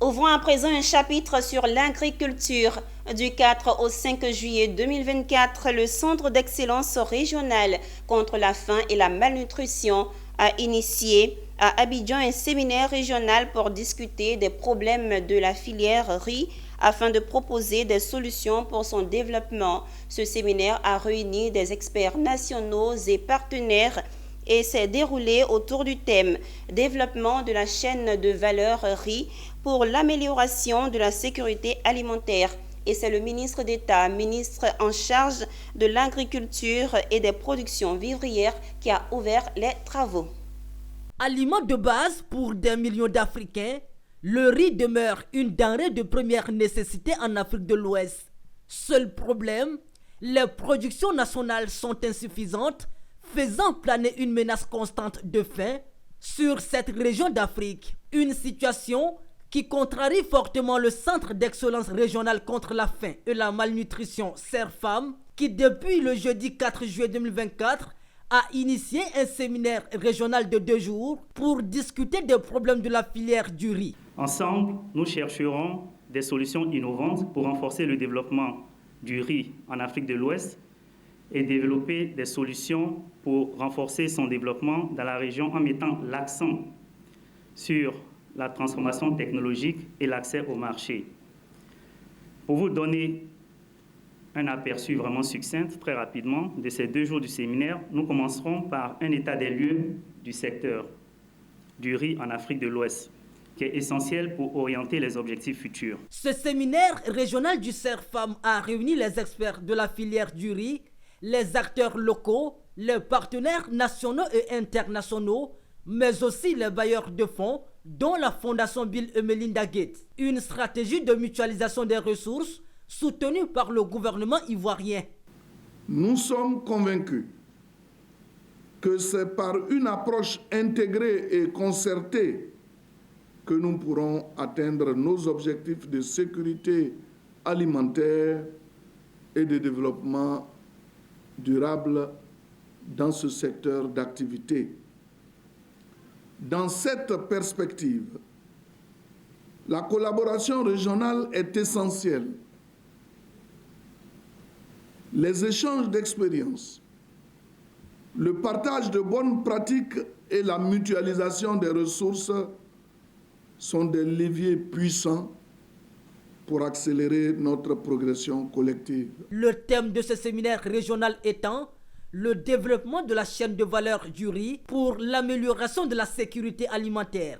Ouvrons à présent un chapitre sur l'agriculture. Du 4 au 5 juillet 2024, le Centre d'excellence régional contre la faim et la malnutrition a initié à Abidjan un séminaire régional pour discuter des problèmes de la filière riz afin de proposer des solutions pour son développement. Ce séminaire a réuni des experts nationaux et partenaires et s'est déroulé autour du thème « Développement de la chaîne de valeur riz pour l'amélioration de la sécurité alimentaire ». Et c'est le ministre d'État, ministre en charge de l'agriculture et des productions vivrières qui a ouvert les travaux. Aliment de base pour des millions d'Africains, le riz demeure une denrée de première nécessité en Afrique de l'Ouest. Seul problème, les productions nationales sont insuffisantes, faisant planer une menace constante de faim sur cette région d'Afrique. Une situation qui contrarie fortement le Centre d'excellence régional contre la faim et la malnutrition CERFAM, qui depuis le jeudi 4 juillet 2024 a initié un séminaire régional de 2 jours pour discuter des problèmes de la filière du riz. Ensemble, nous chercherons des solutions innovantes pour renforcer le développement du riz en Afrique de l'Ouest et développer des solutions pour renforcer son développement dans la région en mettant l'accent sur la transformation technologique et l'accès au marché. Pour vous donner un aperçu vraiment succinct, très rapidement, de ces 2 jours du séminaire, nous commencerons par un état des lieux du secteur du riz en Afrique de l'Ouest, qui est essentiel pour orienter les objectifs futurs. Ce séminaire régional du CERFAM a réuni les experts de la filière du riz, les acteurs locaux, les partenaires nationaux et internationaux, mais aussi les bailleurs de fonds, dont la Fondation Bill et Melinda Gates. Une stratégie de mutualisation des ressources soutenue par le gouvernement ivoirien. Nous sommes convaincus que c'est par une approche intégrée et concertée que nous pourrons atteindre nos objectifs de sécurité alimentaire et de développement durable dans ce secteur d'activité. Dans cette perspective, la collaboration régionale est essentielle. Les échanges d'expériences, le partage de bonnes pratiques et la mutualisation des ressources sont des leviers puissants pour accélérer notre progression collective. Le thème de ce séminaire régional étant le développement de la chaîne de valeur du riz pour l'amélioration de la sécurité alimentaire.